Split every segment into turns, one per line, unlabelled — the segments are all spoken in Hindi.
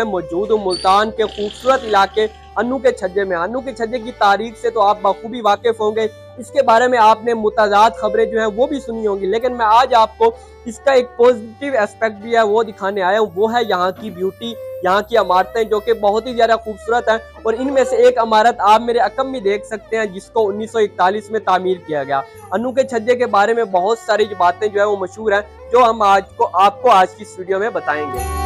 मौजूद हूँ मुल्तान के खूबसूरत इलाके अन्नू के छज्जे में। अन्नू के छज्जे की तारीख से तो आप बखूबी वाकिफ होंगे, इसके बारे में आपने मुताजाद खबरें जो है वो भी सुनी होंगी, लेकिन मैं आज आपको इसका एक पॉजिटिव एस्पेक्ट भी है वो दिखाने आया हूँ। वो है यहाँ की ब्यूटी, यहाँ की इमारतें जो कि बहुत ही ज्यादा खूबसूरत हैं। और इनमें से एक इमारत आप मेरे अकम में देख सकते हैं जिसको 1941 में तामीर किया गया। अन्नू के छज्जे के बारे में बहुत सारी बातें जो है वो मशहूर हैं, जो हम आपको आज की इस वीडियो में बताएंगे।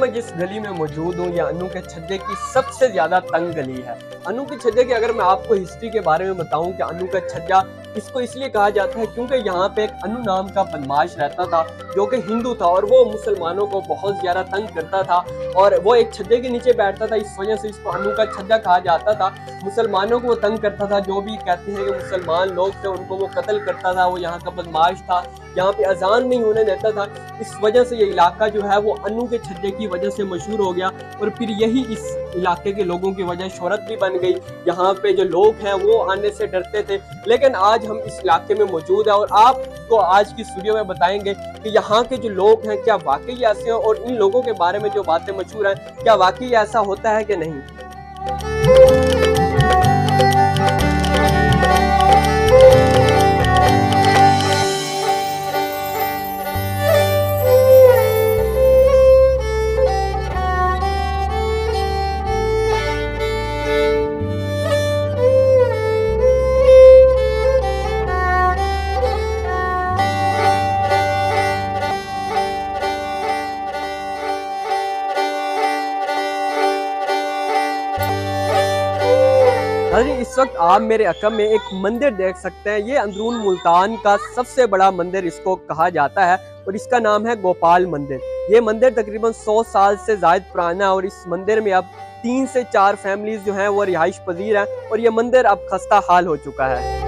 जिस गली में मौजूद हूँ, या अन्नू के छज्जे की सबसे ज्यादा तंग गली है। अन्नू के छज्जे की अगर मैं आपको हिस्ट्री के बारे में बताऊं कि अन्नू का छज्जा इसको इसलिए कहा जाता है क्योंकि यहाँ पे एक अन्नू नाम का बदमाश रहता था जो कि हिंदू था, और वो मुसलमानों को बहुत ज्यादा तंग करता था और वो एक छज्जे के नीचे बैठता था। इस वजह से इसको अन्नू का छज्जा कहा जाता था। मुसलमानों को वो तंग करता था, जो भी कहते हैं कि मुसलमान लोग थे उनको वो कत्ल करता था। वो यहाँ का बदमाश था, यहाँ पे अजान नहीं होने देता था। इस वजह से ये इलाका जो है वो अन्नू के छज्जे की वजह से मशहूर हो गया, और फिर यही इस इलाके के लोगों की वजह शोहरत भी बन गई। यहाँ पे जो लोग हैं वो आने से डरते थे, लेकिन आज हम इस इलाके में मौजूद है और आपको आज की वीडियो में बताएंगे कि यहाँ के जो लोग हैं क्या वाकई ऐसे हैं, और इन लोगों के बारे में जो बातें मशहूर हैं क्या वाकई ऐसा होता है कि नहीं। इस वक्त आप मेरे अकम में एक मंदिर देख सकते हैं। ये अंदरून मुल्तान का सबसे बड़ा मंदिर इसको कहा जाता है, और इसका नाम है गोपाल मंदिर। ये मंदिर तकरीबन 100 साल से ज़ायद पुराना है, और इस मंदिर में अब 3 से 4 फैमिलीज जो हैं वो रिहाइश पजीर हैं, और ये मंदिर अब खस्ता हाल हो चुका है।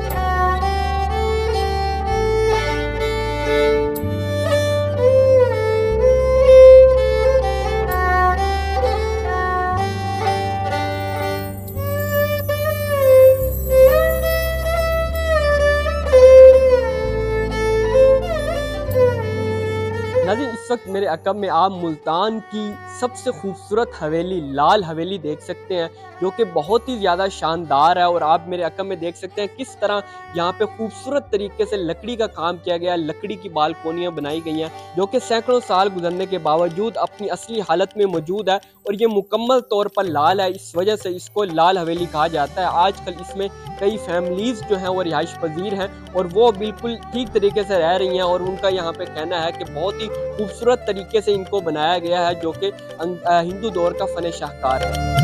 नाज़रीन, इस वक्त मेरे अकब में आप मुल्तान की सबसे खूबसूरत हवेली लाल हवेली देख सकते हैं, जो कि बहुत ही ज़्यादा शानदार है। और आप मेरे अकब में देख सकते हैं किस तरह यहाँ पे खूबसूरत तरीके से लकड़ी का काम किया गया है। लकड़ी की बालकोनियाँ बनाई गई हैं जो कि सैकड़ों साल गुजरने के बावजूद अपनी असली हालत में मौजूद है, और ये मुकम्मल तौर पर लाल है। इस वजह से इसको लाल हवेली कहा जाता है। आजकल इसमें कई फैमिलीज़ जो हैं वो रिहाइश पजीर हैं, और वो बिल्कुल ठीक तरीके से रह रही हैं, और उनका यहाँ पे कहना है कि बहुत ही खूबसूरत तरीके से इनको बनाया गया है, जो कि हिंदू दौर का फन शाहकार है।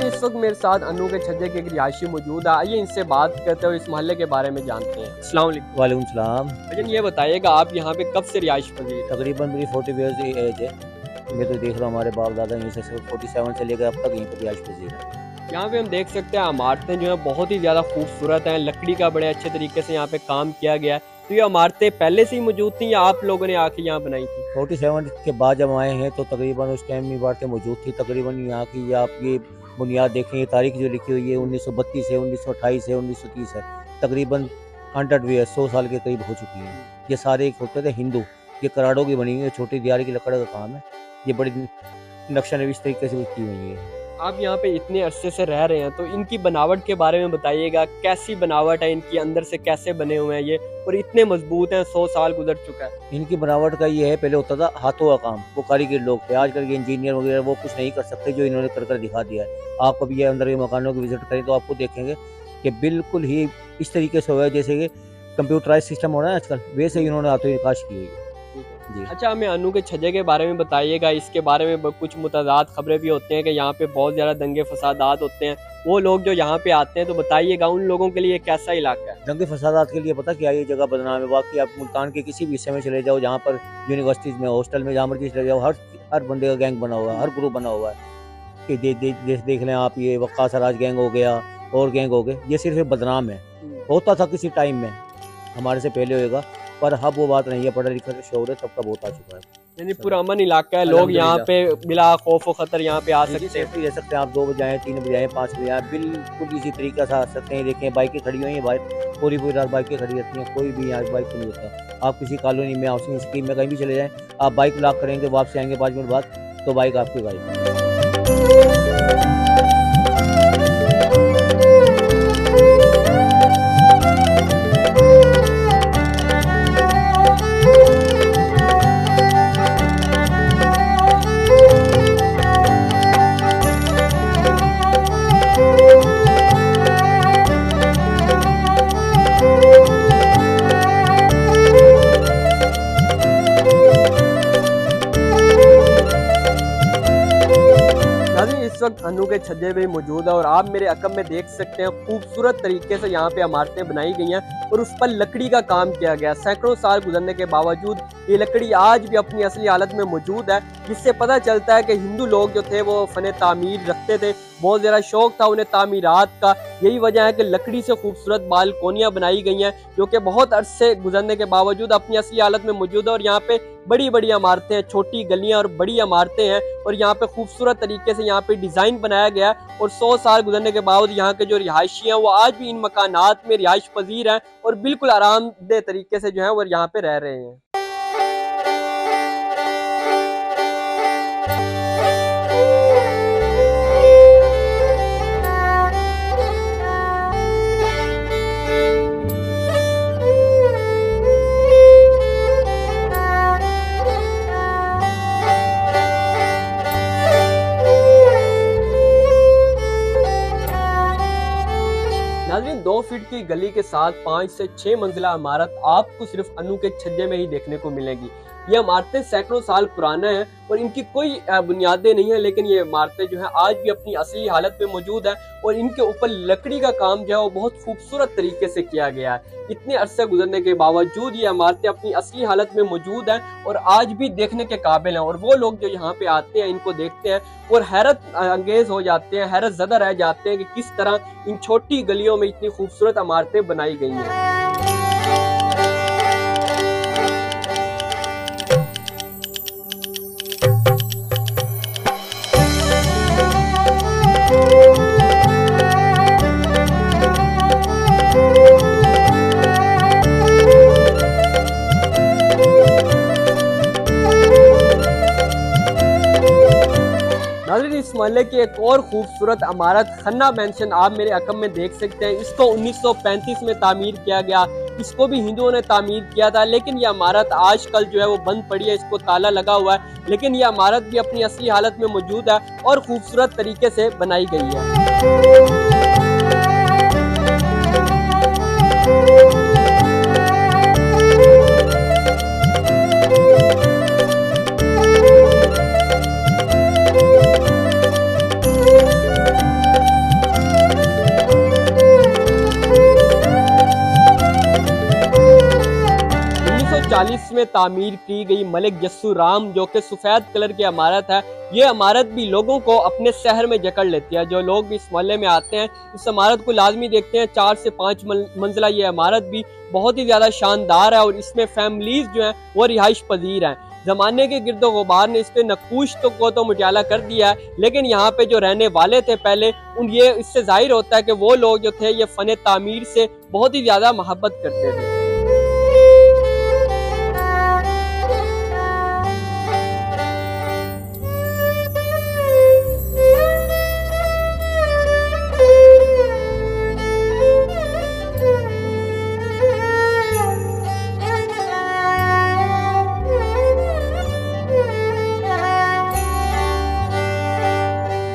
इस वक्त मेरे साथ अन्नू के छज्जे के रिहायशी मौजूद है। आइए इनसे बात करते हैं और इस मोहल्ले के बारे में जानते हैं। अस्सलाम वालेकुम।
वालेकुम सलाम।
अच्छा, ये बताइएगा आप यहाँ पे कब से रिहाइश पजीर?
तकरीबन मेरी 40 ईयर्स की एज है। मैं तो देख रहा हूँ हमारे बाप दादा यहीं से 47 से लेकर अब तक यहीं पर रिहाइश पजीर है।
यहाँ पे हम देख सकते हैं इमारतें जो है बहुत ही ज़्यादा खूबसूरत हैं। लकड़ी का बड़े अच्छे तरीके से यहाँ पे काम किया गया है। तो ये इमारतें पहले से ही मौजूद थी या आप लोगों ने आके यहाँ बनाई थी?
47 के बाद जब आए हैं तो तकरीबन उस टाइम इमारतें मौजूद थी। तकरीबन यहाँ की आप ये बुनियाद देखें, ये तारीख जो लिखी हुई है 1932 है, 1928 है, 1930 है। तकरीबन 100 साल के करीब हो चुकी है। ये सारे एक होते थे हिंदू, ये कराड़ों की बनी हुई है, छोटी दियारी की लकड़ का काम है। ये बड़ी नक्शा नवीस तरीके से की हुई है।
आप यहाँ पे इतने अरसे से रह रहे हैं तो इनकी बनावट के बारे में बताइएगा, कैसी बनावट है इनकी, अंदर से कैसे बने हुए हैं ये, और इतने मजबूत हैं, 100 साल गुजर चुका है।
इनकी बनावट का ये है, पहले होता था हाथों का काम, वो कारीगर लोग थे। आजकल के इंजीनियर वगैरह वो कुछ नहीं कर सकते जो इन्होंने कर दिखा दिया है। आप कभी ये अंदर के मकानों की विजिट करें तो आपको देखेंगे कि बिल्कुल ही इस तरीके से हुआ है जैसे कि कंप्यूटराइज सिस्टम हो रहा है आजकल, वैसे ही इन्होंने हाथों की नक्काशी की हुई है। जी।
अच्छा, हमें अनु के छज्जे के बारे में बताइएगा। इसके बारे में कुछ मुतज़ाद खबरें भी होती हैं कि यहाँ पे बहुत ज़्यादा दंगे फसादात होते हैं। वो लोग जो यहाँ पे आते हैं तो बताइएगा उन लोगों के लिए कैसा इलाका है?
दंगे फसादात के लिए पता क्या, ये जगह बदनाम है। बाकी आप मुल्तान के किसी भी हिस्से में चले जाओ, जहाँ पर यूनिवर्सिटीज़ में, हॉस्टल में, जहाँ मर्जी चले जाओ, हर बंदे का गैंग बना हुआ है, हर ग्रुप बना हुआ है। कि देख लें आप, ये वक्कास राज गैंग हो गया और गैंग हो गए, ये सिर्फ बदनाम है। होता था किसी टाइम में, हमारे से पहले होएगा, पर अब वो बात नहीं है। पढ़ा लिखा शोर है, सबका बहुत आ चुका है।
यानी पूरा अमन इलाका है, लोग यहाँ पे बिला खौफ व खतर यहाँ पे आ सकते हैं।
सेफ्टी रह सकते हैं आप। 2 बजे आए, 3 बजे आए, 5 बजे आए, बिल्कुल इसी तरीके से आ सकते हैं। देखें, बाइकें खड़ी हुई हैं बाहर, पूरी रात बाइकें खड़ी रहती हैं, कोई भी यहाँ बाइक नहीं होता। आप किसी कॉलोनी में, हाउसिंग स्कीम में कहीं भी चले जाएं, आप बाइक लॉक करेंगे, वापस आएंगे 5 मिनट बाद तो बाइक आपकी गायब।
इस वक्त अनु के छज्जे में मौजूद है और आप मेरे अकब में देख सकते हैं खूबसूरत तरीके से यहाँ पे इमारतें बनाई गई हैं और उस पर लकड़ी का काम किया गया। सैकड़ों साल गुजरने के बावजूद ये लकड़ी आज भी अपनी असली हालत में मौजूद है, जिससे पता चलता है कि हिंदू लोग जो थे वो फन तामीर रखते थे, बहुत ज़्यादा शौक था उन्हें तामीरात का। यही वजह है कि लकड़ी से खूबसूरत बालकोनियाँ बनाई गई हैं जो कि बहुत अरसे गुजरने के बावजूद अपनी असली हालत में मौजूद है। और यहाँ पे बड़ी बड़ी इमारतें हैं, छोटी गलियाँ और बड़ी इमारतें हैं और यहाँ पे खूबसूरत तरीके से यहाँ पे डिज़ाइन बनाया गया है। और 100 साल गुजरने के बाद यहाँ के जो रिहायशी हैं वो आज भी इन मकानात में रिहाइश पजीर हैं और बिल्कुल आरामदेह तरीके से जो है वो यहाँ पे रह रहे हैं। नाज़रीन, 2 फीट की गली के साथ 5 से 6 मंजिला इमारत आपको सिर्फ अनु के छज्जे में ही देखने को मिलेगी। ये इमारतें सैकड़ों साल पुराना है और इनकी कोई बुनियादें नहीं है, लेकिन ये इमारतें जो है आज भी अपनी असली हालत में मौजूद है और इनके ऊपर लकड़ी का काम जो है वो बहुत खूबसूरत तरीके से किया गया है। इतने अरसे गुजरने के बावजूद ये इमारतें अपनी असली हालत में मौजूद हैं और आज भी देखने के काबिल हैं। और वो लोग जो यहाँ पे आते हैं, इनको देखते हैं और हैरत अंगेज हो जाते हैं, हैरत ज़दा रह जाते हैं कि किस तरह इन छोटी गलियों में इतनी खूबसूरत इमारतें बनाई गई हैं। नाज़रीन, इस मोहल्ले की एक और खूबसूरत इमारत खन्ना मैंशन आप मेरे अकब में देख सकते हैं। इसको 1935 में तामीर किया गया। इसको भी हिंदुओं ने तामीर किया था, लेकिन यह इमारत आजकल जो है वो बंद पड़ी है, इसको ताला लगा हुआ है। लेकिन यह इमारत भी अपनी असली हालत में मौजूद है और खूबसूरत तरीके से बनाई गई है। में तामीर की गई मलिक जस्सू राम जो कि सफेद कलर की इमारत है, ये इमारत भी लोगों को अपने शहर में जकड़ लेती है। जो लोग भी इस मोहल्ले में आते हैं इस इमारत को लाजमी देखते हैं। 4 से 5 मंजिला ये इमारत भी बहुत ही ज्यादा शानदार है और इसमें फैमिलीज जो हैं वो रिहाइश पजीर हैं। जमाने के गिरदो गुबार ने इसके नक्कूश को तो मुटियाला कर दिया है, लेकिन यहाँ पे जो रहने वाले थे पहले ये इससे जाहिर होता है कि वो लोग जो थे ये फन तामीर से बहुत ही ज्यादा मोहब्बत करते थे।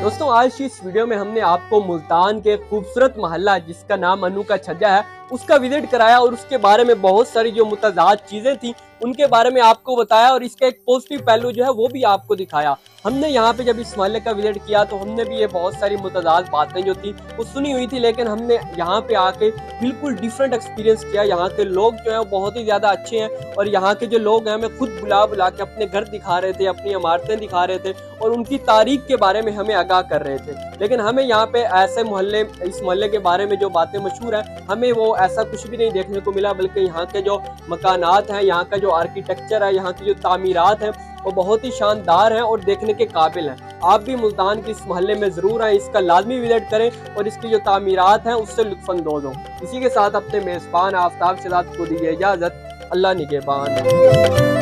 दोस्तों, आज की इस वीडियो में हमने आपको मुल्तान के खूबसूरत मोहल्ला जिसका नाम अनु का छज्जा है उसका विजिट कराया और उसके बारे में बहुत सारी जो मुतज़ाद चीज़ें थी उनके बारे में आपको बताया और इसका एक पॉजिटिव पहलू जो है वो भी आपको दिखाया। हमने यहाँ पे जब इस मोहल्ले का विजिट किया तो हमने भी ये बहुत सारी मुतज़ाद बातें जो थी वो सुनी हुई थी, लेकिन हमने यहाँ पे आके बिल्कुल डिफरेंट एक्सपीरियंस किया। यहाँ के लोग जो है वो बहुत ही ज़्यादा अच्छे हैं और यहाँ के जो लोग हैं हमें खुद बुला बुला के अपने घर दिखा रहे थे, अपनी इमारतें दिखा रहे थे और उनकी तारीख के बारे में हमें आगाह कर रहे थे। लेकिन हमें यहाँ पे ऐसे मोहल्ले, इस मोहल्ले के बारे में जो बातें मशहूर हैं, हमें वो ऐसा कुछ भी नहीं देखने को मिला, बल्कि यहाँ के जो मकानात हैं, यहाँ का जो आर्किटेक्चर है, यहाँ की जो तामीरात हैं वो बहुत ही शानदार हैं और देखने के काबिल हैं। आप भी मुल्तान के इस मोहल्ले में ज़रूर आएँ, इसका लाजमी विजिट करें और इसकी जो तामीरात हैं उससे लुत्फ़अंदोज़ हों। इसी के साथ अपने मेज़बान आफ्ताब शहजाद को दीजिए इजाज़त। अल्लाह निगहबान।